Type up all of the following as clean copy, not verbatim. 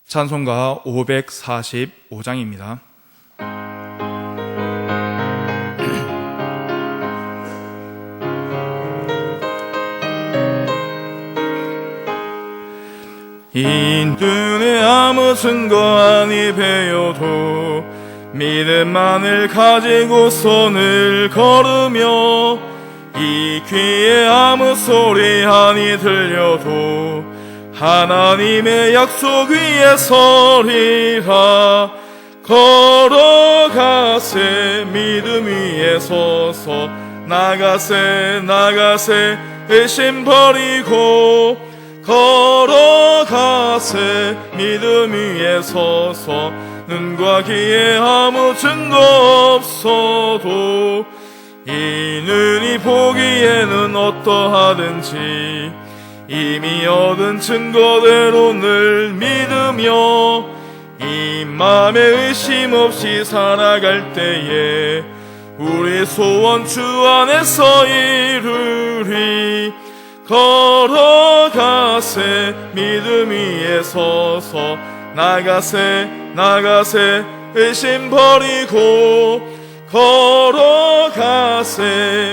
찬송가 545장입니다. 인눈에 아무 증거 아니 배워도 믿음만을 가지고 손을 걸으며 이 귀에 아무 소리 아니 들려도 하나님의 약속 위에 서리라. 걸어가세 믿음 위에 서서 나가세 의심 버리고 걸어가세 믿음 위에 서서 눈과 귀에 아무 증거 없어도 이 눈이 보기에는 어떠하든지 이미 얻은 증거대로 늘 믿으며 이 맘에 의심 없이 살아갈 때에 우리 소원 주 안에서 이루리. 걸어가세 믿음 위에 서서 나가세 의심 버리고 걸어가세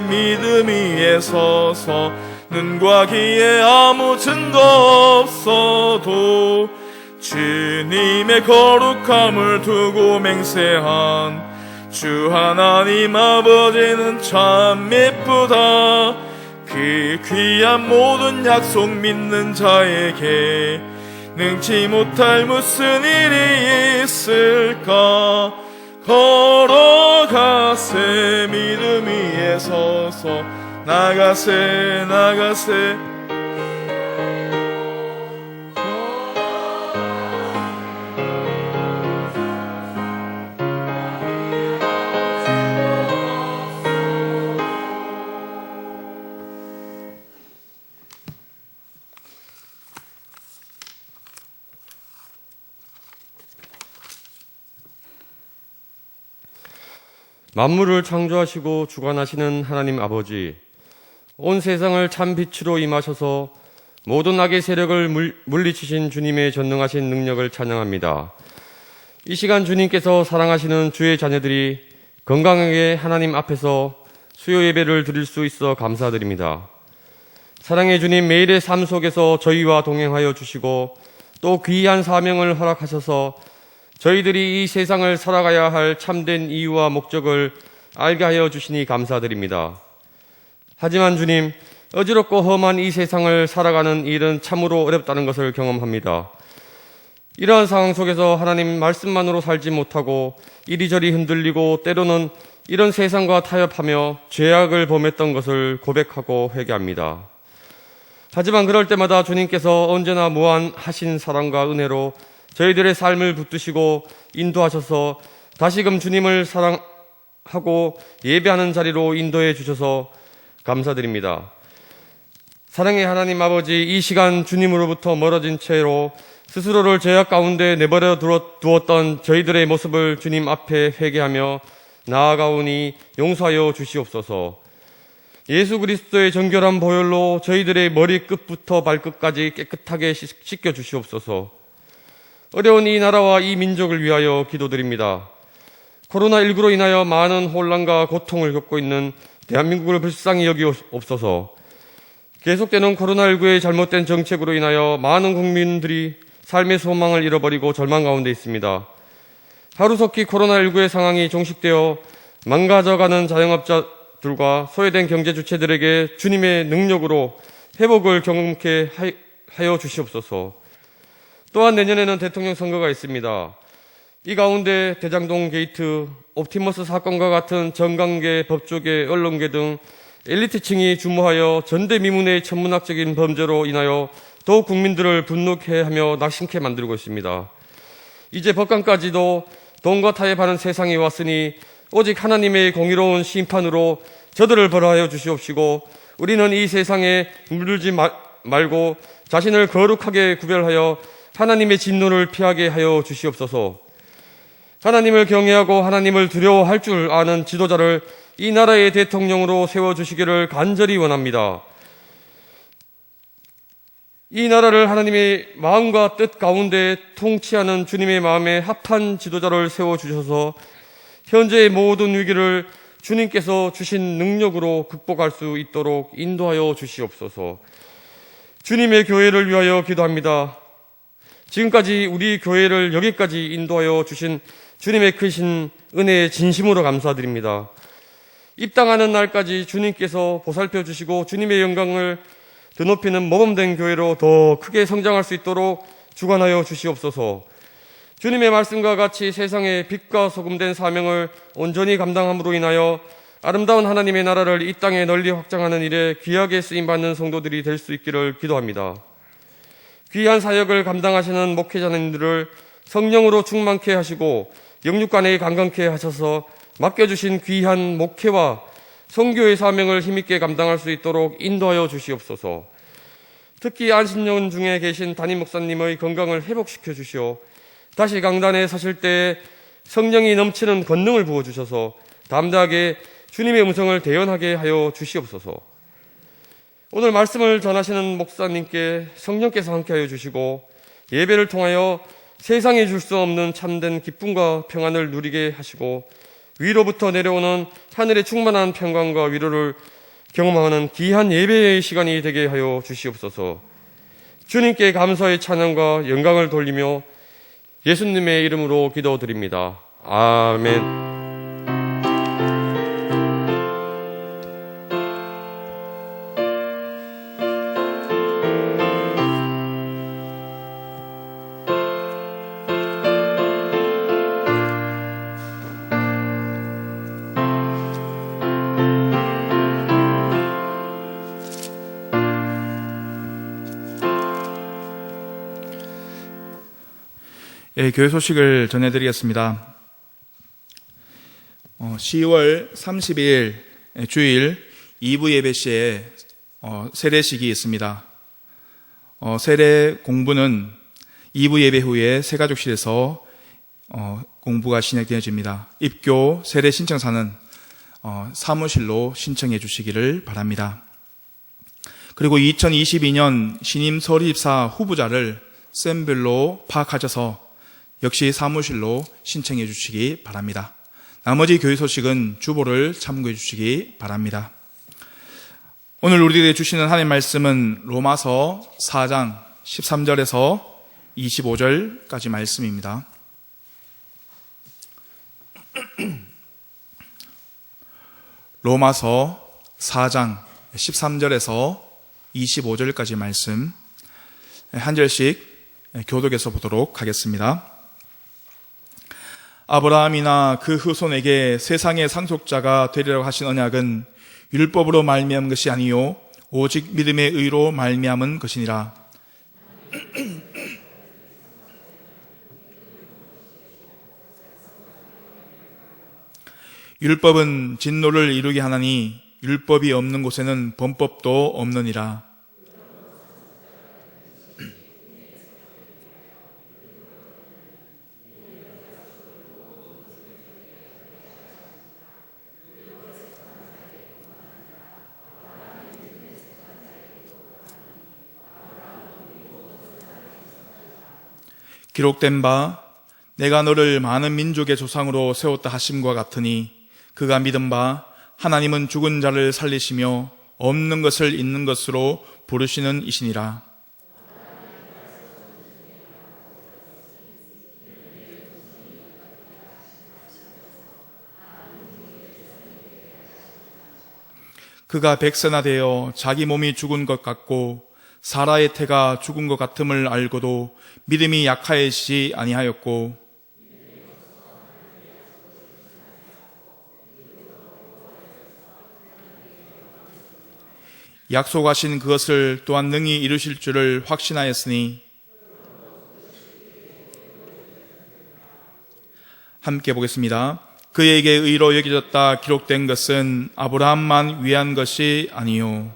믿음 위에 서서 눈과 귀에 아무 증거 없어도 주님의 거룩함을 두고 맹세한 주 하나님 아버지는 참 예쁘다. 그 귀한 모든 약속 믿는 자에게 능치 못할 무슨 일이 있을까. 걸어가세 믿음 위에 서서 나가세 만물을 창조하시고 주관하시는 하나님 아버지, 온 세상을 참 빛으로 임하셔서 모든 악의 세력을 물리치신 주님의 전능하신 능력을 찬양합니다. 이 시간 주님께서 사랑하시는 주의 자녀들이 건강하게 하나님 앞에서 수요 예배를 드릴 수 있어 감사드립니다. 사랑의 주님, 매일의 삶 속에서 저희와 동행하여 주시고 또 귀한 사명을 허락하셔서 저희들이 이 세상을 살아가야 할 참된 이유와 목적을 알게 하여 주시니 감사드립니다. 하지만 주님, 어지럽고 험한 이 세상을 살아가는 일은 참으로 어렵다는 것을 경험합니다. 이러한 상황 속에서 하나님 말씀만으로 살지 못하고 이리저리 흔들리고 때로는 이런 세상과 타협하며 죄악을 범했던 것을 고백하고 회개합니다. 하지만 그럴 때마다 주님께서 언제나 무한하신 사랑과 은혜로 저희들의 삶을 붙드시고 인도하셔서 다시금 주님을 사랑하고 예배하는 자리로 인도해 주셔서 감사드립니다. 사랑의 하나님 아버지, 이 시간 주님으로부터 멀어진 채로 스스로를 죄악 가운데 내버려 두었던 저희들의 모습을 주님 앞에 회개하며 나아가오니 용서하여 주시옵소서. 예수 그리스도의 정결한 보혈로 저희들의 머리끝부터 발끝까지 깨끗하게 씻겨 주시옵소서. 어려운 이 나라와 이 민족을 위하여 기도드립니다. 코로나19로 인하여 많은 혼란과 고통을 겪고 있는 대한민국을 불쌍히 여기옵소서. 계속되는 코로나19의 잘못된 정책으로 인하여 많은 국민들이 삶의 소망을 잃어버리고 절망 가운데 있습니다. 하루속히 코로나19의 상황이 종식되어 망가져가는 자영업자들과 소외된 경제 주체들에게 주님의 능력으로 회복을 경험케 하여 주시옵소서. 또한 내년에는 대통령 선거가 있습니다. 이 가운데 대장동 게이트, 옵티머스 사건과 같은 정관계, 법조계, 언론계 등 엘리트층이 주모하여 전대미문의 천문학적인 범죄로 인하여 더욱 국민들을 분노케 하며 낙심케 만들고 있습니다. 이제 법관까지도 돈과 타협하는 세상이 왔으니 오직 하나님의 공의로운 심판으로 저들을 벌하여 주시옵시고 우리는 이 세상에 물들지 말고 자신을 거룩하게 구별하여 하나님의 진노를 피하게 하여 주시옵소서. 하나님을 경외하고 하나님을 두려워할 줄 아는 지도자를 이 나라의 대통령으로 세워주시기를 간절히 원합니다. 이 나라를 하나님의 마음과 뜻 가운데 통치하는 주님의 마음에 합한 지도자를 세워주셔서 현재의 모든 위기를 주님께서 주신 능력으로 극복할 수 있도록 인도하여 주시옵소서. 주님의 교회를 위하여 기도합니다. 지금까지 우리 교회를 여기까지 인도하여 주신 주님의 크신 은혜에 진심으로 감사드립니다. 입당하는 날까지 주님께서 보살펴 주시고 주님의 영광을 드높이는 모범된 교회로 더 크게 성장할 수 있도록 주관하여 주시옵소서. 주님의 말씀과 같이 세상의 빛과 소금된 사명을 온전히 감당함으로 인하여 아름다운 하나님의 나라를 이 땅에 널리 확장하는 일에 귀하게 쓰임받는 성도들이 될 수 있기를 기도합니다. 귀한 사역을 감당하시는 목회자님들을 성령으로 충만케 하시고 영육간에 강건케 하셔서 맡겨주신 귀한 목회와 선교의 사명을 힘있게 감당할 수 있도록 인도하여 주시옵소서. 특히 안식년 중에 계신 담임 목사님의 건강을 회복시켜 주시오. 다시 강단에 서실 때 성령이 넘치는 권능을 부어주셔서 담대하게 주님의 음성을 대언하게 하여 주시옵소서. 오늘 말씀을 전하시는 목사님께 성령께서 함께하여 주시고 예배를 통하여 세상에 줄 수 없는 참된 기쁨과 평안을 누리게 하시고 위로부터 내려오는 하늘의 충만한 평강과 위로를 경험하는 귀한 예배의 시간이 되게 하여 주시옵소서. 주님께 감사의 찬양과 영광을 돌리며 예수님의 이름으로 기도드립니다. 아멘. 교회 소식을 전해드리겠습니다. 10월 30일 주일 2부 예배 시에 세례식이 있습니다. 세례 공부는 2부 예배 후에 새가족실에서 공부가 진행되어집니다. 입교 세례 신청사는 사무실로 신청해 주시기를 바랍니다. 그리고 2022년 신임 설립사 후보자를 셈별로 파악하셔서 역시 사무실로 신청해 주시기 바랍니다. 나머지 교회 소식은 주보를 참고해 주시기 바랍니다. 오늘 우리에게 주시는 하나님의 말씀은 로마서 4장 13절에서 25절까지 말씀입니다. 로마서 4장 13절에서 25절까지 말씀 한 절씩 교독해서 보도록 하겠습니다. 아브라함이나 그 후손에게 세상의 상속자가 되리라고 하신 언약은 율법으로 말미암은 것이 아니요 오직 믿음의 의로 말미암은 것이니라. 율법은 진노를 이루게 하나니 율법이 없는 곳에는 범법도 없느니라. 기록된 바 내가 너를 많은 민족의 조상으로 세웠다 하심과 같으니 그가 믿은 바 하나님은 죽은 자를 살리시며 없는 것을 있는 것으로 부르시는 이시니라. 그가 백선화되어 자기 몸이 죽은 것 같고 사라의 태가 죽은 것 같음을 알고도 믿음이 약하여지지 아니하였고 약속하신 그것을 또한 능히 이루실 줄을 확신하였으니 함께 보겠습니다. 그에게 의로 여겨졌다 기록된 것은 아브라함만 위한 것이 아니요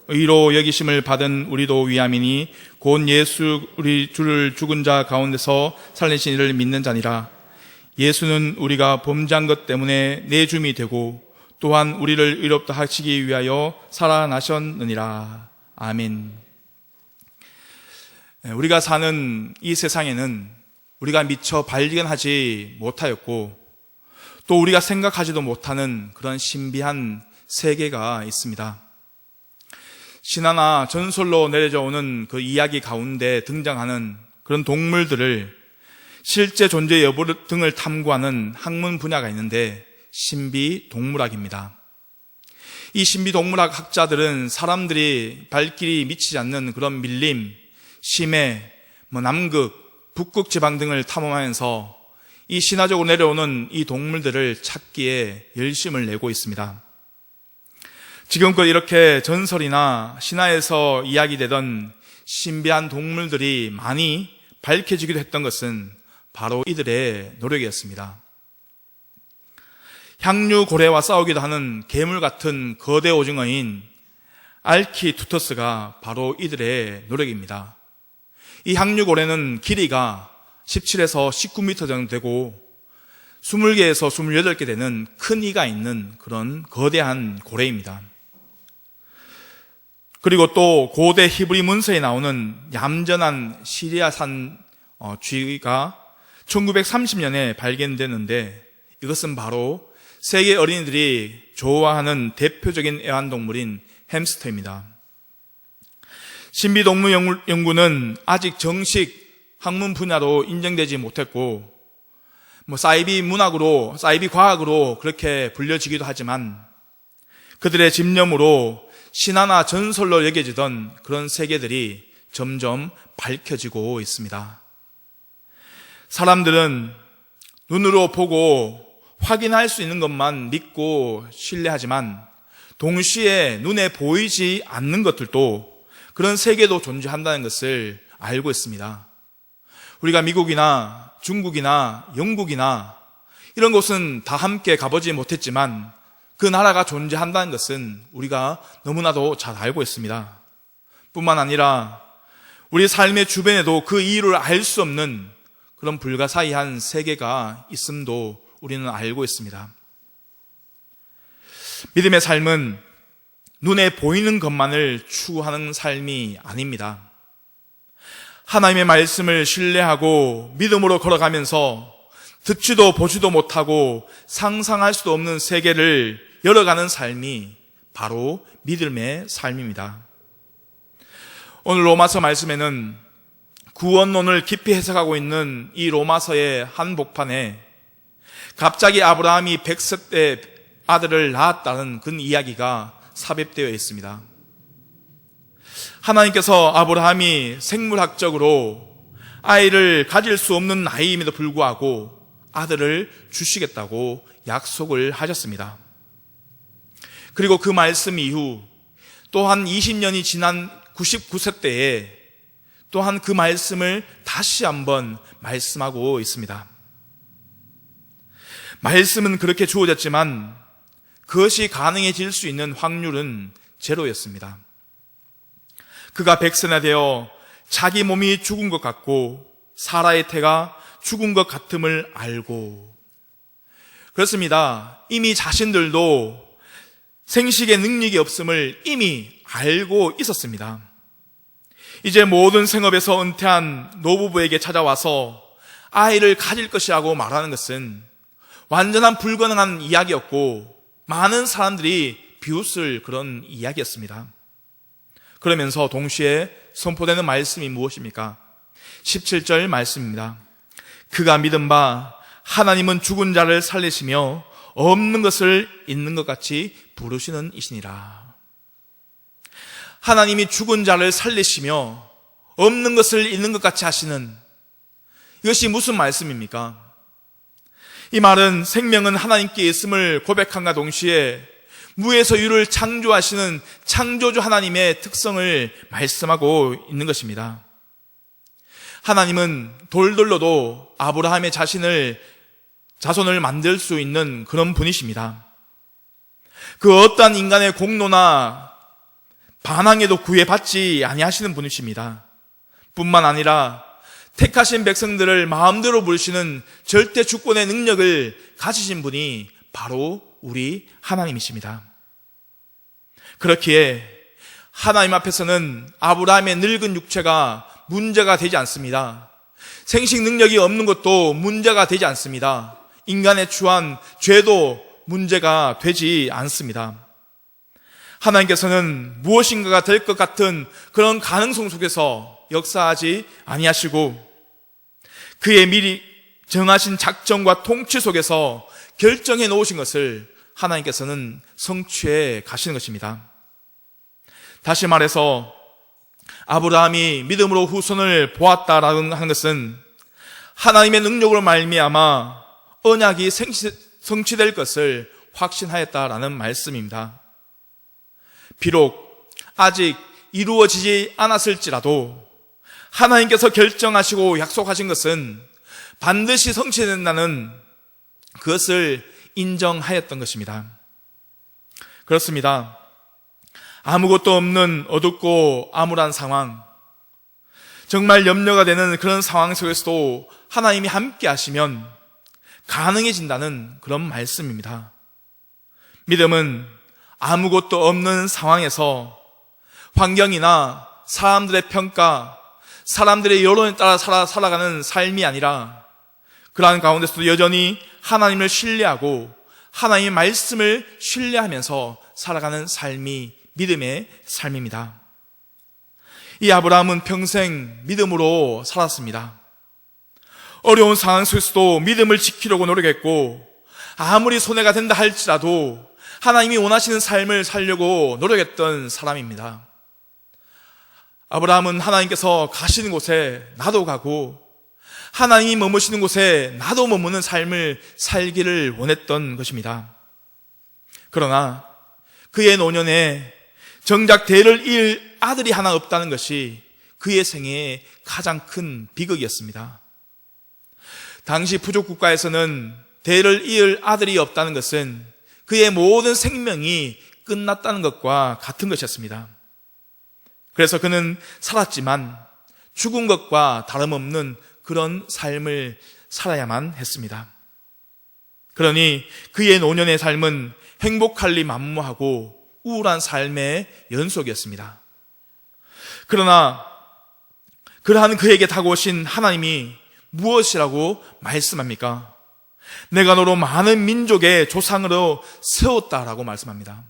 의로 여기심을 받은 우리도 위함이니 곧 예수 우리 주를 죽은 자 가운데서 살리신 이를 믿는 자니라. 예수는 우리가 범죄한 것 때문에 내줌이 되고 또한 우리를 의롭다 하시기 위하여 살아나셨느니라. 아멘. 우리가 사는 이 세상에는 우리가 미처 발견하지 못하였고 또 우리가 생각하지도 못하는 그런 신비한 세계가 있습니다. 신화나 전설로 내려져 오는 그 이야기 가운데 등장하는 그런 동물들을 실제 존재 여부 등을 탐구하는 학문 분야가 있는데 신비동물학입니다. 이 신비동물학 학자들은 사람들이 발길이 미치지 않는 그런 밀림, 심해, 남극, 북극 지방 등을 탐험하면서 이 신화적으로 내려오는 이 동물들을 찾기에 열심을 내고 있습니다. 지금껏 이렇게 전설이나 신화에서 이야기되던 신비한 동물들이 많이 밝혀지기도 했던 것은 바로 이들의 노력이었습니다. 향유고래와 싸우기도 하는 괴물 같은 거대 오징어인 알키투터스가 바로 이들의 노력입니다. 이 향유고래는 길이가 17에서 19m 정도 되고 20개에서 28개 되는 큰 이가 있는 그런 거대한 고래입니다. 그리고 또 고대 히브리 문서에 나오는 얌전한 시리아산 쥐가 1930년에 발견되는데 이것은 바로 세계 어린이들이 좋아하는 대표적인 애완동물인 햄스터입니다. 신비동물 연구는 아직 정식 학문 분야로 인정되지 못했고 사이비 문학으로, 사이비 과학으로 그렇게 불려지기도 하지만 그들의 집념으로 신화나 전설로 여겨지던 그런 세계들이 점점 밝혀지고 있습니다. 사람들은 눈으로 보고 확인할 수 있는 것만 믿고 신뢰하지만 동시에 눈에 보이지 않는 것들도 그런 세계도 존재한다는 것을 알고 있습니다. 우리가 미국이나 중국이나 영국이나 이런 곳은 다 함께 가보지 못했지만 그 나라가 존재한다는 것은 우리가 너무나도 잘 알고 있습니다. 뿐만 아니라 우리 삶의 주변에도 그 이유를 알 수 없는 그런 불가사의한 세계가 있음도 우리는 알고 있습니다. 믿음의 삶은 눈에 보이는 것만을 추구하는 삶이 아닙니다. 하나님의 말씀을 신뢰하고 믿음으로 걸어가면서 듣지도 보지도 못하고 상상할 수도 없는 세계를 열어가는 삶이 바로 믿음의 삶입니다. 오늘 로마서 말씀에는 구원론을 깊이 해석하고 있는 이 로마서의 한 복판에 갑자기 아브라함이 100세 때 아들을 낳았다는 그 이야기가 삽입되어 있습니다. 하나님께서 아브라함이 생물학적으로 아이를 가질 수 없는 나이임에도 불구하고 아들을 주시겠다고 약속을 하셨습니다. 그리고 그 말씀 이후 또한 20년이 지난 99세 때에 또한 그 말씀을 다시 한번 말씀하고 있습니다. 말씀은 그렇게 주어졌지만 그것이 가능해질 수 있는 확률은 제로였습니다. 그가 100세나 되어 자기 몸이 죽은 것 같고 사라의 태가 죽은 것 같음을 알고, 그렇습니다. 이미 자신들도 생식의 능력이 없음을 이미 알고 있었습니다. 이제 모든 생업에서 은퇴한 노부부에게 찾아와서 아이를 가질 것이라고 말하는 것은 완전한 불가능한 이야기였고 많은 사람들이 비웃을 그런 이야기였습니다. 그러면서 동시에 선포되는 말씀이 무엇입니까? 17절 말씀입니다. 그가 믿은 바 하나님은 죽은 자를 살리시며 없는 것을 있는 것 같이 부르시는 이시니라. 하나님이 죽은 자를 살리시며 없는 것을 있는 것 같이 하시는, 이것이 무슨 말씀입니까? 이 말은 생명은 하나님께 있음을 고백함과 동시에 무에서 유를 창조하시는 창조주 하나님의 특성을 말씀하고 있는 것입니다. 하나님은 돌들로도 아브라함의 자손을 만들 수 있는 그런 분이십니다. 그 어떠한 인간의 공로나 반항에도 구애받지 아니하시는 분이십니다. 뿐만 아니라 택하신 백성들을 마음대로 부르시는 절대 주권의 능력을 가지신 분이 바로 우리 하나님이십니다. 그렇기에 하나님 앞에서는 아브라함의 늙은 육체가 문제가 되지 않습니다. 생식 능력이 없는 것도 문제가 되지 않습니다. 인간의 추한 죄도 문제가 되지 않습니다. 하나님께서는 무엇인가가 될 것 같은 그런 가능성 속에서 역사하지 아니하시고 그의 미리 정하신 작정과 통치 속에서 결정해 놓으신 것을 하나님께서는 성취해 가시는 것입니다. 다시 말해서 아브라함이 믿음으로 후손을 보았다라는 하는 것은 하나님의 능력으로 말미암아 언약이 성취될 것을 확신하였다라는 말씀입니다. 비록 아직 이루어지지 않았을지라도 하나님께서 결정하시고 약속하신 것은 반드시 성취된다는 그것을 인정하였던 것입니다. 그렇습니다. 아무것도 없는 어둡고 암울한 상황, 정말 염려가 되는 그런 상황 속에서도 하나님이 함께 하시면 가능해진다는 그런 말씀입니다. 믿음은 아무것도 없는 상황에서 환경이나 사람들의 평가, 사람들의 여론에 따라 살아가는 삶이 아니라 그러한 가운데서도 여전히 하나님을 신뢰하고 하나님의 말씀을 신뢰하면서 살아가는 삶이 믿음의 삶입니다. 이 아브라함은 평생 믿음으로 살았습니다. 어려운 상황 속에서도 믿음을 지키려고 노력했고 아무리 손해가 된다 할지라도 하나님이 원하시는 삶을 살려고 노력했던 사람입니다. 아브라함은 하나님께서 가시는 곳에 나도 가고 하나님이 머무시는 곳에 나도 머무는 삶을 살기를 원했던 것입니다. 그러나 그의 노년에 정작 대를 이을 아들이 하나 없다는 것이 그의 생애의 가장 큰 비극이었습니다. 당시 부족 국가에서는 대를 이을 아들이 없다는 것은 그의 모든 생명이 끝났다는 것과 같은 것이었습니다. 그래서 그는 살았지만 죽은 것과 다름없는 그런 삶을 살아야만 했습니다. 그러니 그의 노년의 삶은 행복할 리 만무하고 우울한 삶의 연속이었습니다. 그러나 그러한 그에게 다가오신 하나님이 무엇이라고 말씀합니까? 내가 너로 많은 민족의 조상으로 세웠다라고 말씀합니다.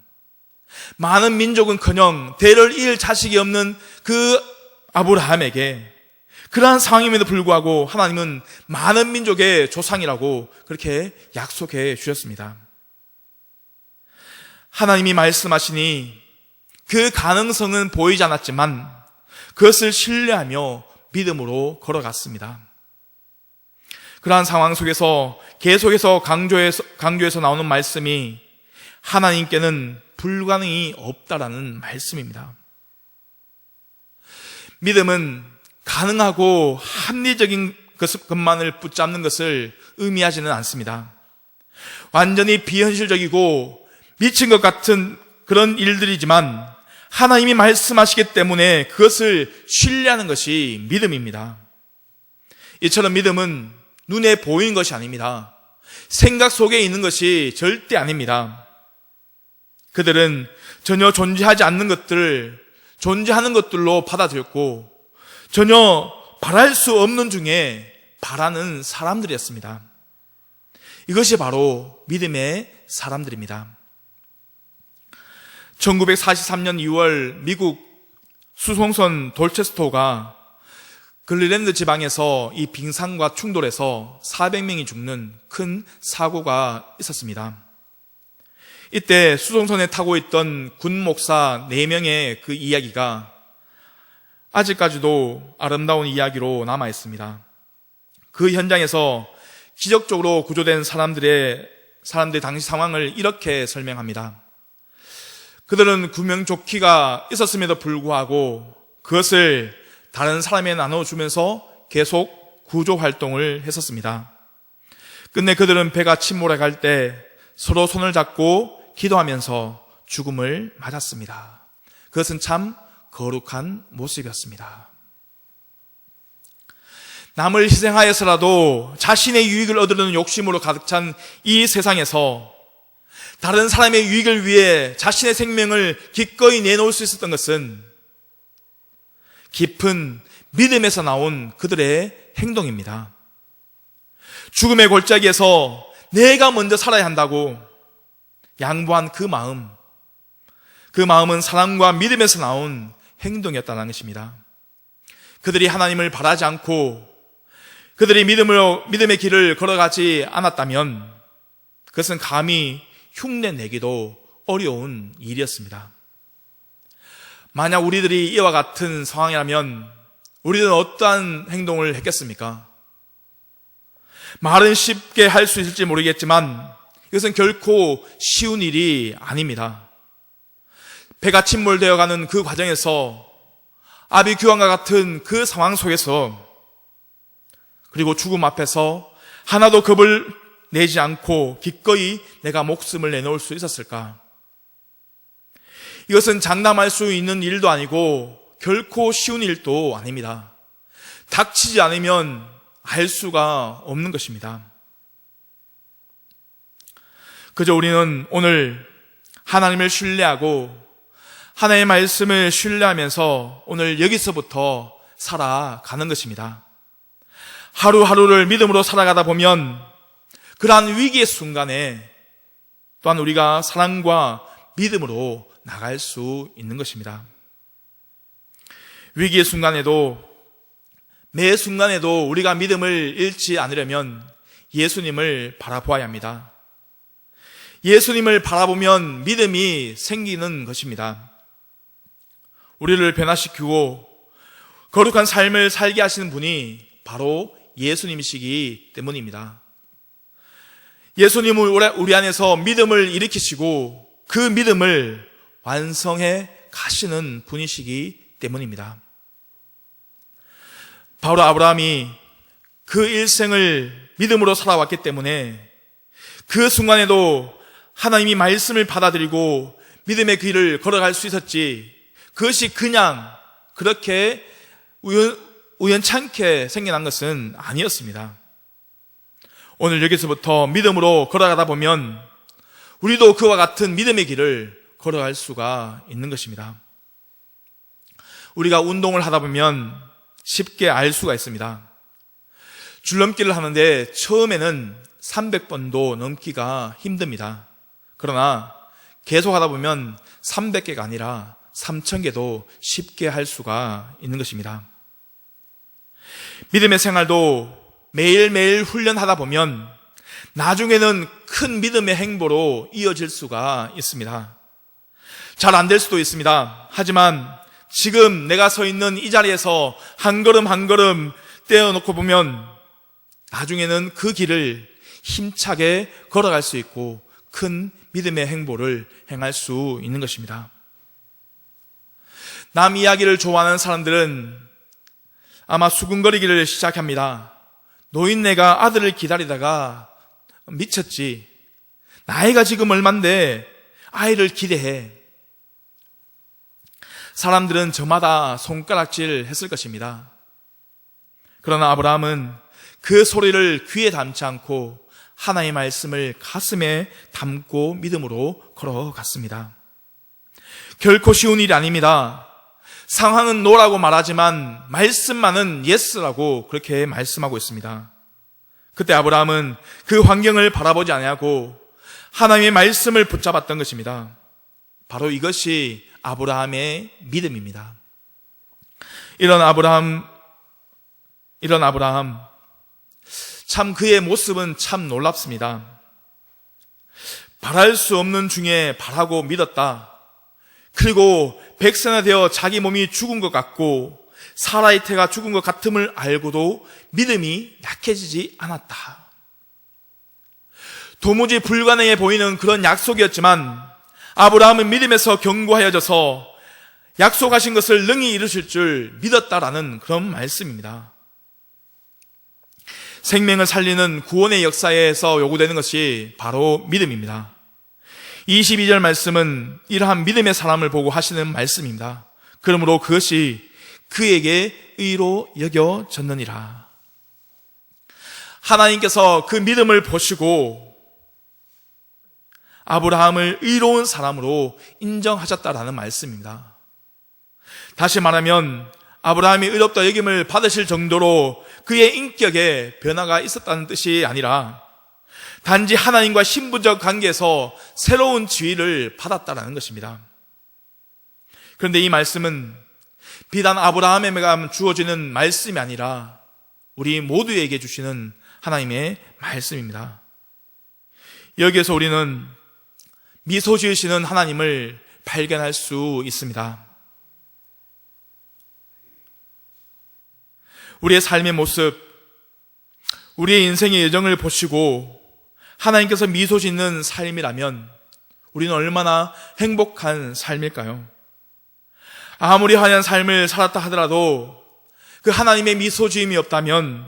많은 민족은커녕 대를 이을 자식이 없는 그 아브라함에게 그러한 상황임에도 불구하고 하나님은 많은 민족의 조상이라고 그렇게 약속해 주셨습니다. 하나님이 말씀하시니 그 가능성은 보이지 않았지만 그것을 신뢰하며 믿음으로 걸어갔습니다. 그러한 상황 속에서 계속해서 강조해서 나오는 말씀이 하나님께는 불가능이 없다라는 말씀입니다. 믿음은 가능하고 합리적인 것만을 붙잡는 것을 의미하지는 않습니다. 완전히 비현실적이고 미친 것 같은 그런 일들이지만 하나님이 말씀하시기 때문에 그것을 신뢰하는 것이 믿음입니다. 이처럼 믿음은 눈에 보이는 것이 아닙니다. 생각 속에 있는 것이 절대 아닙니다. 그들은 전혀 존재하지 않는 것들을 존재하는 것들로 받아들였고 전혀 바랄 수 없는 중에 바라는 사람들이었습니다. 이것이 바로 믿음의 사람들입니다. 1943년 2월 미국 수송선 돌체스터가 글리랜드 지방에서 이 빙산과 충돌해서 400명이 죽는 큰 사고가 있었습니다. 이때 수송선에 타고 있던 군 목사 4명의 그 이야기가 아직까지도 아름다운 이야기로 남아 있습니다. 그 현장에서 기적적으로 구조된 사람들의 당시 상황을 이렇게 설명합니다. 그들은 구명조끼가 있었음에도 불구하고 그것을 다른 사람에 나눠주면서 계속 구조 활동을 했었습니다. 끝내 그들은 배가 침몰해 갈 때 서로 손을 잡고 기도하면서 죽음을 맞았습니다. 그것은 참 거룩한 모습이었습니다. 남을 희생하여서라도 자신의 유익을 얻으려는 욕심으로 가득 찬 이 세상에서 다른 사람의 유익을 위해 자신의 생명을 기꺼이 내놓을 수 있었던 것은 깊은 믿음에서 나온 그들의 행동입니다. 죽음의 골짜기에서 내가 먼저 살아야 한다고 양보한 그 마음은 사랑과 믿음에서 나온 행동이었다는 것입니다. 그들이 하나님을 바라지 않고 그들이 믿음의 길을 걸어가지 않았다면 그것은 감히 흉내내기도 어려운 일이었습니다. 만약 우리들이 이와 같은 상황이라면 우리는 어떠한 행동을 했겠습니까? 말은 쉽게 할 수 있을지 모르겠지만 이것은 결코 쉬운 일이 아닙니다. 배가 침몰되어가는 그 과정에서 아비규환과 같은 그 상황 속에서 그리고 죽음 앞에서 하나도 겁을 내지 않고 기꺼이 내가 목숨을 내놓을 수 있었을까? 이것은 장담할 수 있는 일도 아니고 결코 쉬운 일도 아닙니다. 닥치지 않으면 알 수가 없는 것입니다. 그저 우리는 오늘 하나님을 신뢰하고 하나님의 말씀을 신뢰하면서 오늘 여기서부터 살아가는 것입니다. 하루하루를 믿음으로 살아가다 보면 그러한 위기의 순간에 또한 우리가 사랑과 믿음으로 나갈 수 있는 것입니다. 위기의 순간에도 매 순간에도 우리가 믿음을 잃지 않으려면 예수님을 바라보아야 합니다. 예수님을 바라보면 믿음이 생기는 것입니다. 우리를 변화시키고 거룩한 삶을 살게 하시는 분이 바로 예수님이시기 때문입니다. 예수님은 우리 안에서 믿음을 일으키시고 그 믿음을 완성해 가시는 분이시기 때문입니다. 바로 아브라함이 그 일생을 믿음으로 살아왔기 때문에 그 순간에도 하나님이 말씀을 받아들이고 믿음의 길을 걸어갈 수 있었지, 그것이 그냥 그렇게 우연찮게 생겨난 것은 아니었습니다. 오늘 여기서부터 믿음으로 걸어가다 보면 우리도 그와 같은 믿음의 길을 걸어갈 수가 있는 것입니다. 우리가 운동을 하다 보면 쉽게 알 수가 있습니다. 줄넘기를 하는데 처음에는 300번도 넘기가 힘듭니다. 그러나 계속 하다 보면 300개가 아니라 3000개도 쉽게 할 수가 있는 것입니다. 믿음의 생활도 매일매일 훈련하다 보면 나중에는 큰 믿음의 행보로 이어질 수가 있습니다. 잘 안 될 수도 있습니다. 하지만 지금 내가 서 있는 이 자리에서 한 걸음 한 걸음 떼어놓고 보면 나중에는 그 길을 힘차게 걸어갈 수 있고 큰 믿음의 행보를 행할 수 있는 것입니다. 남 이야기를 좋아하는 사람들은 아마 수근거리기를 시작합니다. 노인네가 아들을 기다리다가 미쳤지. 나이가 지금 얼만데 아이를 기대해. 사람들은 저마다 손가락질 했을 것입니다. 그러나 아브라함은 그 소리를 귀에 담지 않고 하나님의 말씀을 가슴에 담고 믿음으로 걸어갔습니다. 결코 쉬운 일이 아닙니다. 상황은 노라고 말하지만 말씀만은 예스라고 그렇게 말씀하고 있습니다. 그때 아브라함은 그 환경을 바라보지 아니하고 하나님의 말씀을 붙잡았던 것입니다. 바로 이것이 아브라함의 믿음입니다. 이런 아브라함, 참 그의 모습은 참 놀랍습니다. 바랄 수 없는 중에 바라고 믿었다. 그리고 백세나 되어 자기 몸이 죽은 것 같고 사라의 태가 죽은 것 같음을 알고도 믿음이 약해지지 않았다. 도무지 불가능해 보이는 그런 약속이었지만 아브라함은 믿음에서 견고하여져서 약속하신 것을 능히 이루실 줄 믿었다라는 그런 말씀입니다. 생명을 살리는 구원의 역사에서 요구되는 것이 바로 믿음입니다. 22절 말씀은 이러한 믿음의 사람을 보고 하시는 말씀입니다. 그러므로 그것이 그에게 의로 여겨졌느니라. 하나님께서 그 믿음을 보시고 아브라함을 의로운 사람으로 인정하셨다라는 말씀입니다. 다시 말하면 아브라함이 의롭다 여김을 받으실 정도로 그의 인격에 변화가 있었다는 뜻이 아니라 단지 하나님과 신분적 관계에서 새로운 지위를 받았다는 것입니다. 그런데 이 말씀은 비단 아브라함에게만 주어지는 말씀이 아니라 우리 모두에게 주시는 하나님의 말씀입니다. 여기에서 우리는 미소 지으시는 하나님을 발견할 수 있습니다. 우리의 삶의 모습, 우리의 인생의 여정을 보시고 하나님께서 미소 짓는 삶이라면 우리는 얼마나 행복한 삶일까요? 아무리 화려한 삶을 살았다 하더라도 그 하나님의 미소 지음이 없다면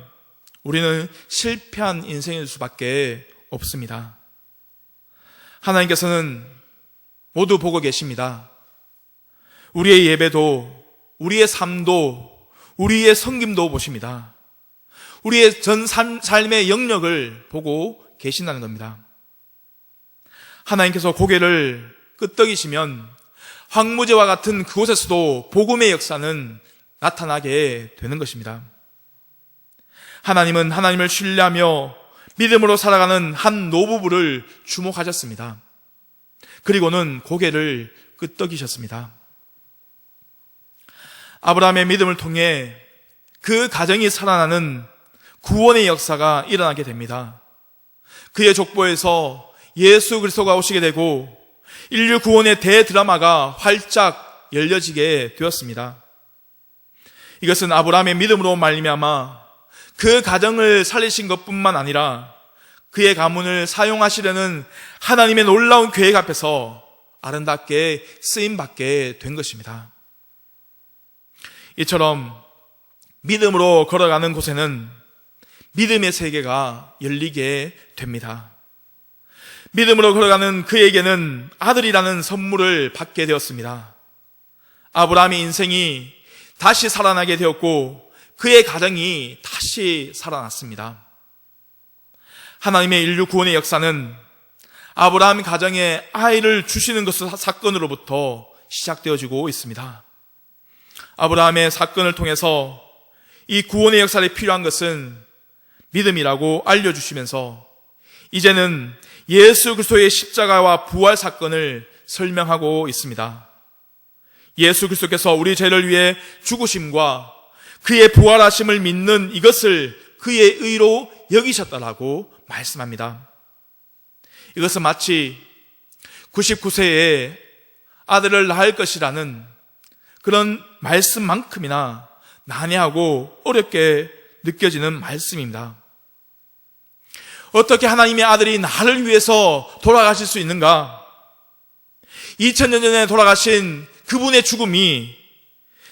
우리는 실패한 인생일 수밖에 없습니다. 하나님께서는 모두 보고 계십니다. 우리의 예배도, 우리의 삶도, 우리의 섬김도 보십니다. 우리의 전 삶의 영역을 보고 계신다는 겁니다. 하나님께서 고개를 끄덕이시면 황무지와 같은 그곳에서도 복음의 역사는 나타나게 되는 것입니다. 하나님은 하나님을 신뢰하며 믿음으로 살아가는 한 노부부를 주목하셨습니다. 그리고는 고개를 끄덕이셨습니다. 아브라함의 믿음을 통해 그 가정이 살아나는 구원의 역사가 일어나게 됩니다. 그의 족보에서 예수 그리스도가 오시게 되고 인류 구원의 대드라마가 활짝 열려지게 되었습니다. 이것은 아브라함의 믿음으로 말미암아 그 가정을 살리신 것뿐만 아니라 그의 가문을 사용하시려는 하나님의 놀라운 계획 앞에서 아름답게 쓰임받게 된 것입니다. 이처럼 믿음으로 걸어가는 곳에는 믿음의 세계가 열리게 됩니다. 믿음으로 걸어가는 그에게는 아들이라는 선물을 받게 되었습니다. 아브라함의 인생이 다시 살아나게 되었고 그의 가정이 다시 살아났습니다. 하나님의 인류 구원의 역사는 아브라함 가정에 아이를 주시는 것 사건으로부터 시작되어지고 있습니다. 아브라함의 사건을 통해서 이 구원의 역사에 필요한 것은 믿음이라고 알려주시면서 이제는 예수 그리스도의 십자가와 부활 사건을 설명하고 있습니다. 예수 그리스도께서 우리 죄를 위해 죽으심과 그의 부활하심을 믿는 이것을 그의 의로 여기셨다라고 말씀합니다. 이것은 마치 99세에 아들을 낳을 것이라는 그런 말씀만큼이나 난해하고 어렵게 느껴지는 말씀입니다. 어떻게 하나님의 아들이 나를 위해서 돌아가실 수 있는가? 2000년 전에 돌아가신 그분의 죽음이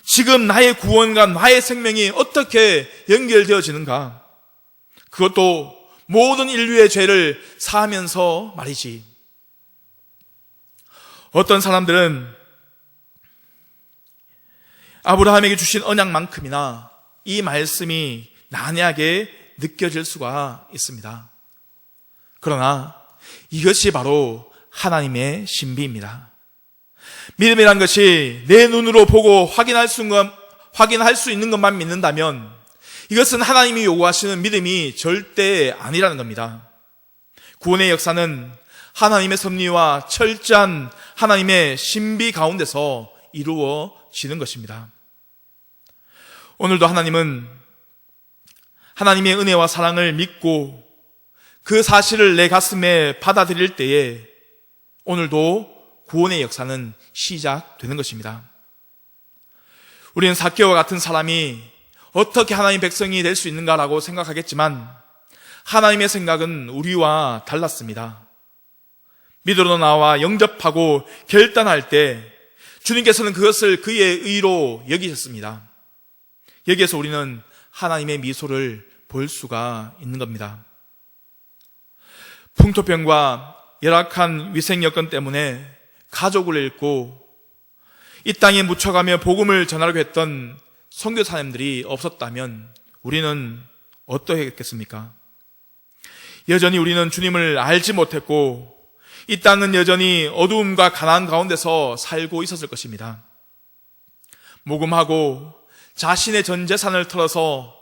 지금 나의 구원과 나의 생명이 어떻게 연결되어지는가? 그것도 모든 인류의 죄를 사하면서 말이지. 어떤 사람들은 아브라함에게 주신 언약만큼이나 이 말씀이 난해하게 느껴질 수가 있습니다. 그러나 이것이 바로 하나님의 신비입니다. 믿음이란 것이 내 눈으로 보고 확인할 수 있는 것만 믿는다면 이것은 하나님이 요구하시는 믿음이 절대 아니라는 겁니다. 구원의 역사는 하나님의 섭리와 철저한 하나님의 신비 가운데서 이루어지는 것입니다. 오늘도 하나님은 하나님의 은혜와 사랑을 믿고 그 사실을 내 가슴에 받아들일 때에 오늘도 구원의 역사는 시작되는 것입니다. 우리는 삭개오와 같은 사람이 어떻게 하나님의 백성이 될 수 있는가라고 생각하겠지만 하나님의 생각은 우리와 달랐습니다. 믿으러 나와 영접하고 결단할 때 주님께서는 그것을 그의 의로 여기셨습니다. 여기에서 우리는 하나님의 미소를 볼 수가 있는 겁니다. 풍토병과 열악한 위생 여건 때문에 가족을 잃고 이 땅에 묻혀가며 복음을 전하려고 했던 선교사님들이 없었다면 우리는 어떠했겠습니까? 여전히 우리는 주님을 알지 못했고 이 땅은 여전히 어두움과 가난 가운데서 살고 있었을 것입니다. 모금하고 자신의 전 재산을 털어서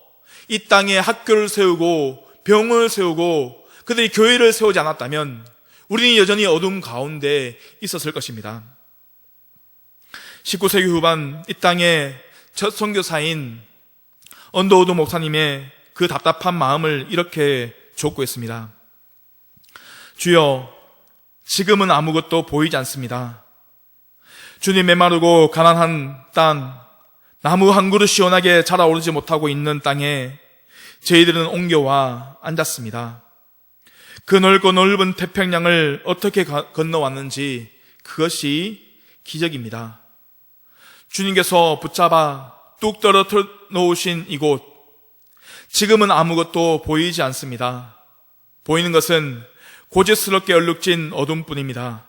이 땅에 학교를 세우고 병원을 세우고 그들이 교회를 세우지 않았다면 우리는 여전히 어둠 가운데 있었을 것입니다. 19세기 후반 이 땅의 첫 선교사인 언더우드 목사님의 그 답답한 마음을 이렇게 촉구했습니다. 주여, 지금은 아무것도 보이지 않습니다. 주님, 메마르고 가난한 땅, 나무 한 그루 시원하게 자라오르지 못하고 있는 땅에 저희들은 옮겨와 앉았습니다. 그 넓고 넓은 태평양을 어떻게 건너왔는지 그것이 기적입니다. 주님께서 붙잡아 뚝 떨어뜨려 놓으신 이곳, 지금은 아무것도 보이지 않습니다. 보이는 것은 고집스럽게 얼룩진 어둠뿐입니다.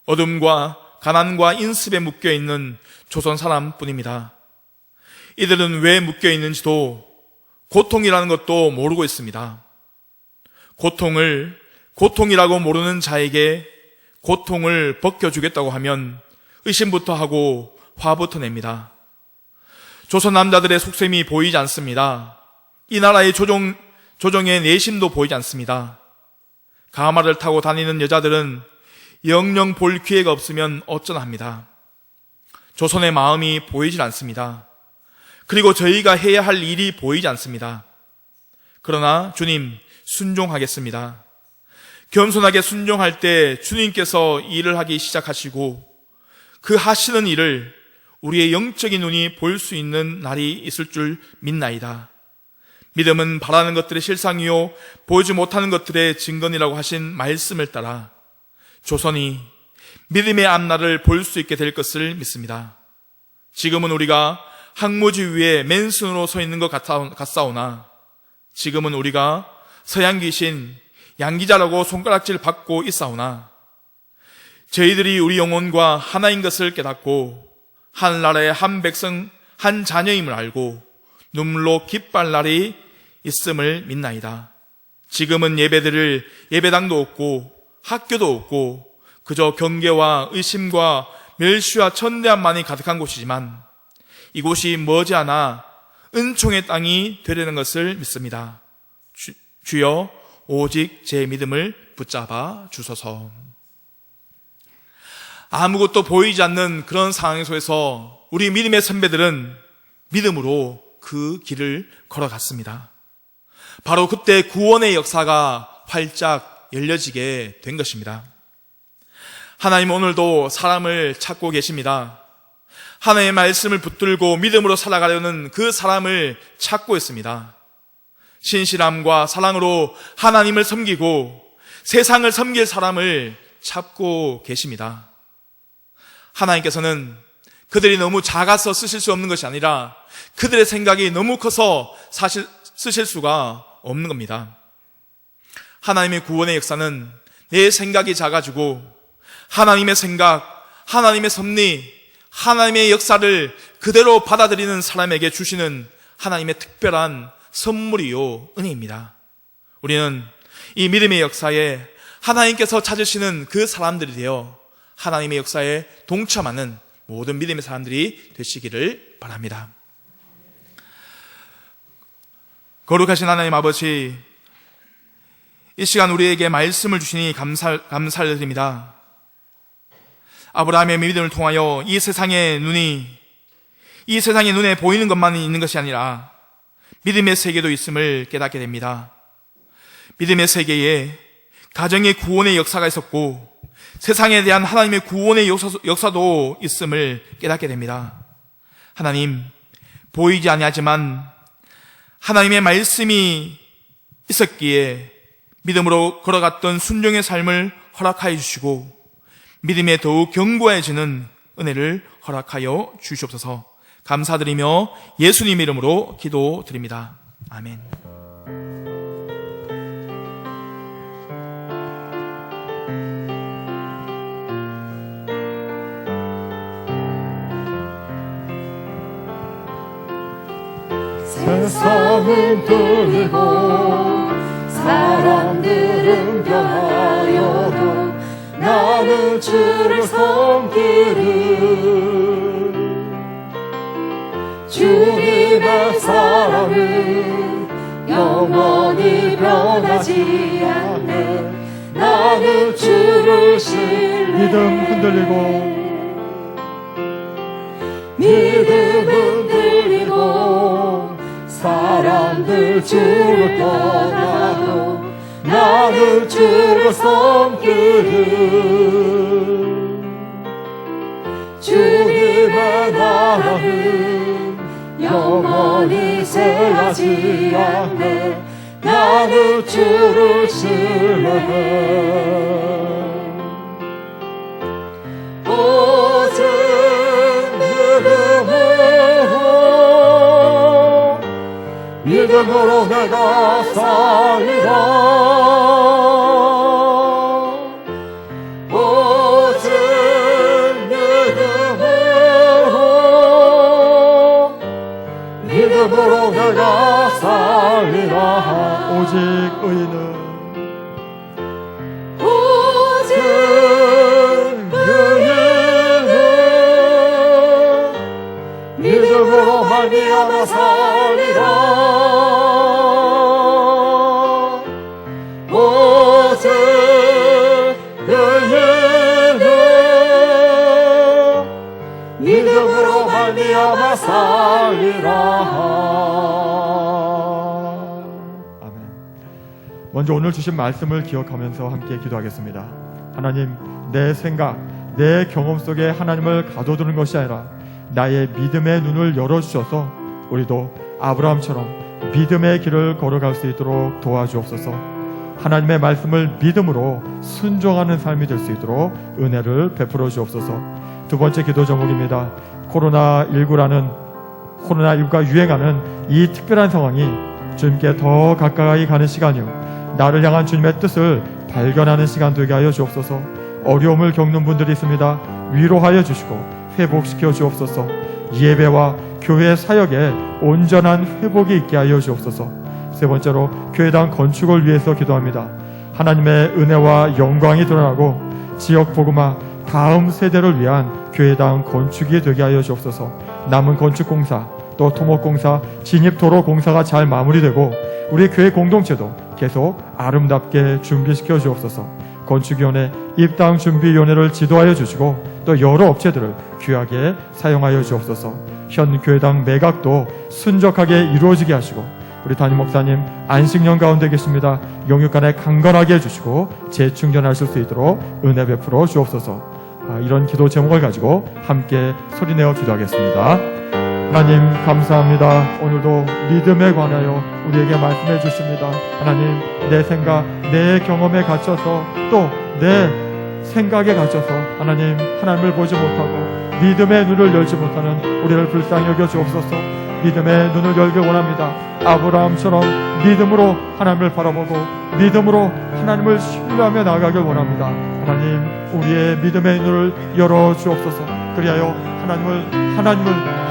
어둠과 가난과 인습에 묶여있는 조선 사람뿐입니다. 이들은 왜 묶여있는지도 고통이라는 것도 모르고 있습니다. 고통을 고통이라고 모르는 자에게 고통을 벗겨주겠다고 하면 의심부터 하고 화부터 냅니다. 조선 남자들의 속셈이 보이지 않습니다. 이 나라의 조정의 내심도 보이지 않습니다. 가마를 타고 다니는 여자들은 영영 볼 기회가 없으면 어쩌합니다. 조선의 마음이 보이질 않습니다. 그리고 저희가 해야 할 일이 보이지 않습니다. 그러나 주님, 순종하겠습니다. 겸손하게 순종할 때 주님께서 일을 하기 시작하시고 그 하시는 일을 우리의 영적인 눈이 볼 수 있는 날이 있을 줄 믿나이다. 믿음은 바라는 것들의 실상이요 보이지 못하는 것들의 증거니라고 하신 말씀을 따라 조선이 믿음의 앞날을 볼 수 있게 될 것을 믿습니다. 지금은 우리가 항무지 위에 맨손으로 서 있는 것 같사오나 지금은 우리가 서양 귀신 양기자라고 손가락질 받고 있사오나 저희들이 우리 영혼과 하나인 것을 깨닫고 하늘나라의 한 백성 한 자녀임을 알고 눈물로 기뻐할 날이 있음을 믿나이다. 지금은 예배당도 없고 학교도 없고 그저 경계와 의심과 멸시와 천대함만이 가득한 곳이지만 이곳이 머지않아 은총의 땅이 되려는 것을 믿습니다. 주여, 오직 제 믿음을 붙잡아 주소서. 아무것도 보이지 않는 그런 상황 속에서 우리 믿음의 선배들은 믿음으로 그 길을 걸어갔습니다. 바로 그때 구원의 역사가 활짝 열려지게 된 것입니다. 하나님 오늘도 사람을 찾고 계십니다. 하나님의 말씀을 붙들고 믿음으로 살아가려는 그 사람을 찾고 있습니다. 신실함과 사랑으로 하나님을 섬기고 세상을 섬길 사람을 찾고 계십니다. 하나님께서는 그들이 너무 작아서 쓰실 수 없는 것이 아니라 그들의 생각이 너무 커서 사실 쓰실 수가 없는 겁니다. 하나님의 구원의 역사는 내 생각이 작아지고 하나님의 생각, 하나님의 섭리, 하나님의 역사를 그대로 받아들이는 사람에게 주시는 하나님의 특별한 선물이요 은혜입니다. 우리는 이 믿음의 역사에 하나님께서 찾으시는 그 사람들이 되어 하나님의 역사에 동참하는 모든 믿음의 사람들이 되시기를 바랍니다. 거룩하신 하나님 아버지, 이 시간 우리에게 말씀을 주시니 감사를 드립니다. 아브라함의 믿음을 통하여 이 세상의 눈에 보이는 것만 있는 것이 아니라 믿음의 세계도 있음을 깨닫게 됩니다. 믿음의 세계에 가정의 구원의 역사가 있었고 세상에 대한 하나님의 구원의 역사도 있음을 깨닫게 됩니다. 하나님, 보이지 아니하지만 하나님의 말씀이 있었기에 믿음으로 걸어갔던 순종의 삶을 허락하여 주시고 믿음에 더욱 견고해지는 은혜를 허락하여 주시옵소서. 감사드리며 예수님 이름으로 기도드립니다. 아멘. 세상은 들고 사람들은 변하여도 나는 주를 섬기리. 주를 주님의 사랑은 영원히 변하지 않네. 나는 주를 신뢰해. 믿음 흔들리고 사람들 주를 떠나도 나는 주를 섬기는 주님의 나라는 영원히 쇠하지 않네. 나는 주를 신뢰해. 오직 믿음으로 내가 살리라. 오직 믿음으로 내가 살리라. 오직 의인은 오직 의인은 믿음으로 말미암아 살리라. 오직 의인은 믿음으로 말미암아 살리라. 아멘. 먼저 오늘 주신 말씀을 기억하면서 함께 기도하겠습니다. 하나님, 내 생각, 내 경험 속에 하나님을 가둬두는 것이 아니라 나의 믿음의 눈을 열어주셔서 우리도 아브라함처럼 믿음의 길을 걸어갈 수 있도록 도와주옵소서. 하나님의 말씀을 믿음으로 순종하는 삶이 될 수 있도록 은혜를 베풀어 주옵소서. 두 번째 기도 제목입니다. 코로나19가 유행하는 이 특별한 상황이 주님께 더 가까이 가는 시간이요, 나를 향한 주님의 뜻을 발견하는 시간 되게 하여 주옵소서. 어려움을 겪는 분들이 있습니다. 위로하여 주시고 회복시켜 주옵소서. 예배와 교회 사역에 온전한 회복이 있게 하여 주옵소서. 세 번째로 교회당 건축을 위해서 기도합니다. 하나님의 은혜와 영광이 드러나고 지역 복음화 다음 세대를 위한 교회당 건축이 되게 하여 주옵소서. 남은 건축공사, 또 토목공사, 진입도로 공사가 잘 마무리되고 우리 교회 공동체도 계속 아름답게 준비시켜 주옵소서. 건축위원회, 입당준비위원회를 지도하여 주시고 또 여러 업체들을 귀하게 사용하여 주옵소서. 현 교회당 매각도 순적하게 이루어지게 하시고 우리 담임 목사님 안식년 가운데 계십니다. 영육간에 강건하게 해주시고 재충전하실 수 있도록 은혜 베풀어 주옵소서. 이런 기도 제목을 가지고 함께 소리내어 기도하겠습니다. 하나님 감사합니다. 오늘도 믿음에 관하여 우리에게 말씀해 주십니다. 하나님, 내 생각, 내 경험에 갇혀서 또 내 생각에 갇혀서 하나님을 보지 못하고 믿음의 눈을 열지 못하는 우리를 불쌍히 여겨 주옵소서. 믿음의 눈을 열길 원합니다. 아브라함처럼 믿음으로 하나님을 바라보고 믿음으로 하나님을 신뢰하며 나아가길 원합니다. 하나님, 우리의 믿음의 눈을 열어 주옵소서. 그리하여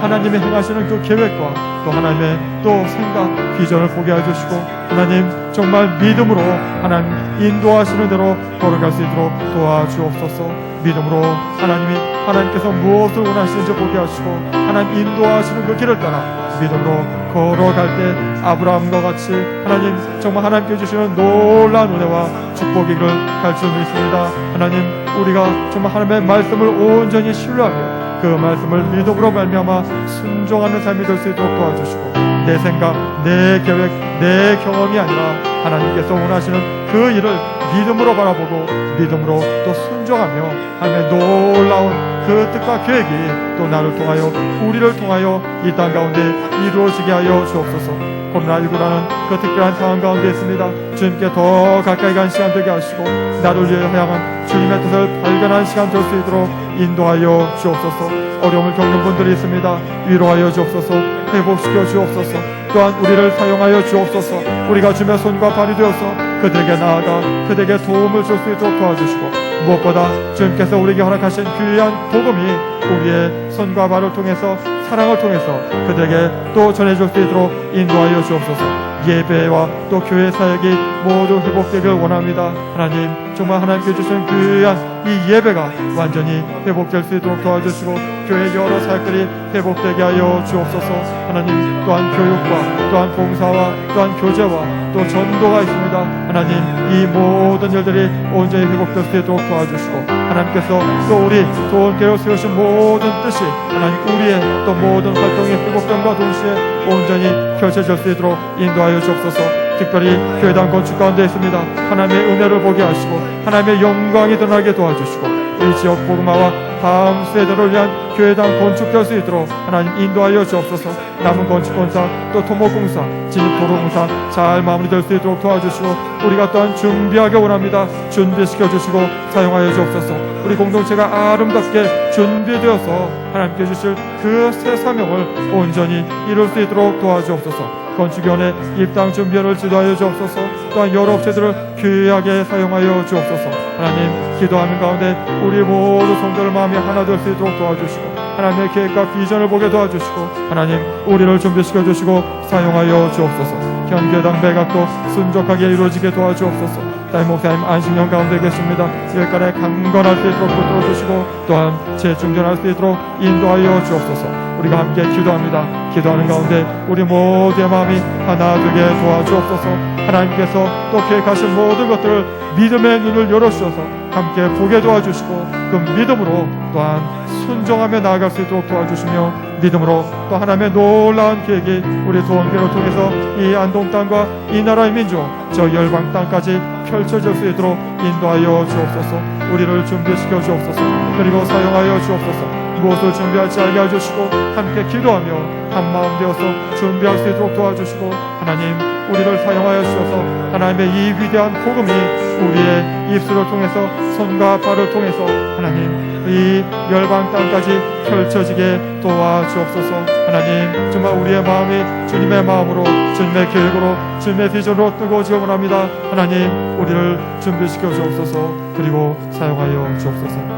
하나님이 행하시는 그 계획과 또 하나님의 또 생각, 비전을 보게 해주시고 하나님 정말 믿음으로 하나님 인도하시는 대로 걸어갈 수 있도록 도와주옵소서. 믿음으로 하나님께서 무엇을 원하시는지 보게 하시고 하나님 인도하시는 그 길을 따라 믿음으로 걸어갈 때 아브라함과 같이 하나님 정말 하나님께 주시는 놀라운 은혜와 축복이 갈 줄 믿습니다. 하나님, 우리가 정말 하나님의 말씀을 온전히 신뢰하며 그 말씀을 믿음으로 말미암아 순종하는 삶이 될 수 있도록 도와주시고 내 생각, 내 계획, 내 경험이 아니라 하나님께서 원하시는 그 일을 믿음으로 바라보고 믿음으로 또 순종하며 하나님의 놀라운 그 뜻과 계획이 또 나를 통하여 우리를 통하여 이 땅 가운데 이루어지게 하여 주옵소서. 코로나19라는 그 특별한 상황 가운데 있습니다. 주님께 더 가까이 간 시간 되게 하시고 나를 위해 향한 주님의 뜻을 발견하는 시간 될 수 있도록 인도하여 주옵소서. 어려움을 겪는 분들이 있습니다. 위로하여 주옵소서. 회복시켜 주옵소서. 또한 우리를 사용하여 주옵소서. 우리가 주님의 손과 발이 되어서 그들에게 나아가 그들에게 도움을 줄 수 있도록 도와주시고 무엇보다 주님께서 우리에게 허락하신 귀한 복음이 우리의 손과 발을 통해서 사랑을 통해서 그들에게 또 전해줄 수 있도록 인도하여 주옵소서. 예배와 또 교회 사역이 모두 회복되길 원합니다. 하나님, 정말 하나님께 주신 귀한 이 예배가 완전히 회복될 수 있도록 도와주시고 교회 여러 사역들이 회복되게 하여 주옵소서. 하나님, 또한 교육과 또한 봉사와 또한 교제와 또 전도가 있습니다. 하나님, 이 모든 일들이 온전히 회복될 수 있도록 도와주시고 하나님께서 또 우리 도원교회로 세우신 모든 뜻이 하나님 우리의 또 모든 활동이 회복됨과 동시에 온전히 펼쳐질 수 있도록 인도하여 주옵소서. 특별히 교회당 건축 가운데 있습니다. 하나님의 은혜를 보게 하시고 하나님의 영광이 드러나게 도와주시고 이 지역 복음화와 다음 세대를 위한 교회당 건축될 수 있도록 하나님 인도하여 주옵소서. 남은 건축공사 또 토목공사 진입도로공사 잘 마무리될 수 있도록 도와주시고 우리가 또한 준비하게 원합니다. 준비시켜 주시고 사용하여 주옵소서. 우리 공동체가 아름답게 준비되어서 하나님께 주실 그 새 사명을 온전히 이룰 수 있도록 도와주옵소서. 건축위원회 입당 준비를 지도하여 주옵소서. 또한 여러 업체들을 귀하게 사용하여 주옵소서. 하나님, 기도하는 가운데 우리 모두 성도들 마음이 하나 될 수 있도록 도와주시고 하나님의 계획과 비전을 보게 도와주시고 하나님, 우리를 준비시켜 주시고 사용하여 주옵소서. 현교당 매각도 순적하게 이루어지게 도와주옵소서. 담임 목사님 안식년 가운데 계십니다. 열간에 강건할 수 있도록 붙들어 주시고 또한 재충전할 수 있도록 인도하여 주옵소서. 우리가 함께 기도합니다. 기도하는 가운데 우리 모두의 마음이 하나 되게 도와주옵소서. 하나님께서 또 계획하신 모든 것들을 믿음의 눈을 열어주셔서 함께 보게 도와주시고 그 믿음으로 또한 순종하며 나아갈 수 있도록 도와주시며 믿음으로 또 하나님의 놀라운 계획이 우리 도원교회를 통해서 이 안동 땅과 이 나라의 민족 저 열방 땅까지 펼쳐질 수 있도록 인도하여 주옵소서. 우리를 준비시켜 주옵소서. 그리고 사용하여 주옵소서. 무엇을 준비할지 알게 해주시고 함께 기도하며 한마음 되어서 준비할 수 있도록 도와주시고 하나님, 우리를 사용하여 주셔서 하나님의 이 위대한 복음이 우리의 입술을 통해서 손과 발을 통해서 하나님 이 열방 땅까지 펼쳐지게 도와주옵소서. 하나님, 정말 우리의 마음이 주님의 마음으로 주님의 계획으로 주님의 비전으로 뜨거워지길 원합니다. 하나님, 우리를 준비시켜 주옵소서. 그리고 사용하여 주옵소서.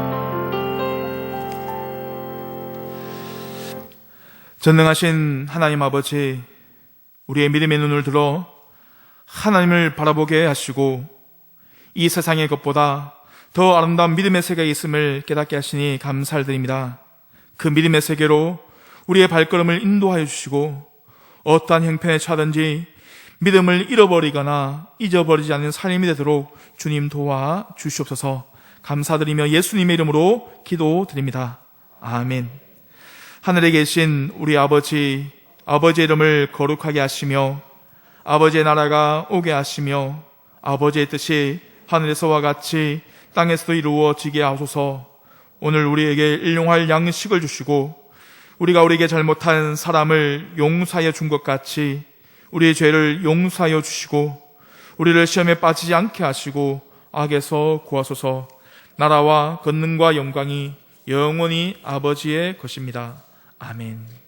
전능하신 하나님 아버지, 우리의 믿음의 눈을 들어 하나님을 바라보게 하시고 이 세상의 것보다 더 아름다운 믿음의 세계에 있음을 깨닫게 하시니 감사를 드립니다. 그 믿음의 세계로 우리의 발걸음을 인도하여 주시고 어떠한 형편에 처하든지 믿음을 잃어버리거나 잊어버리지 않는 삶이 되도록 주님 도와 주시옵소서. 감사드리며 예수님의 이름으로 기도드립니다. 아멘. 하늘에 계신 우리 아버지의 이름을 거룩하게 하시며 아버지의 나라가 오게 하시며 아버지의 뜻이 하늘에서와 같이 땅에서도 이루어지게 하소서. 오늘 우리에게 일용할 양식을 주시고 우리가 우리에게 잘못한 사람을 용서하여 준 것 같이 우리의 죄를 용서하여 주시고 우리를 시험에 빠지지 않게 하시고 악에서 구하소서. 나라와 권능과 영광이 영원히 아버지의 것입니다. 아멘.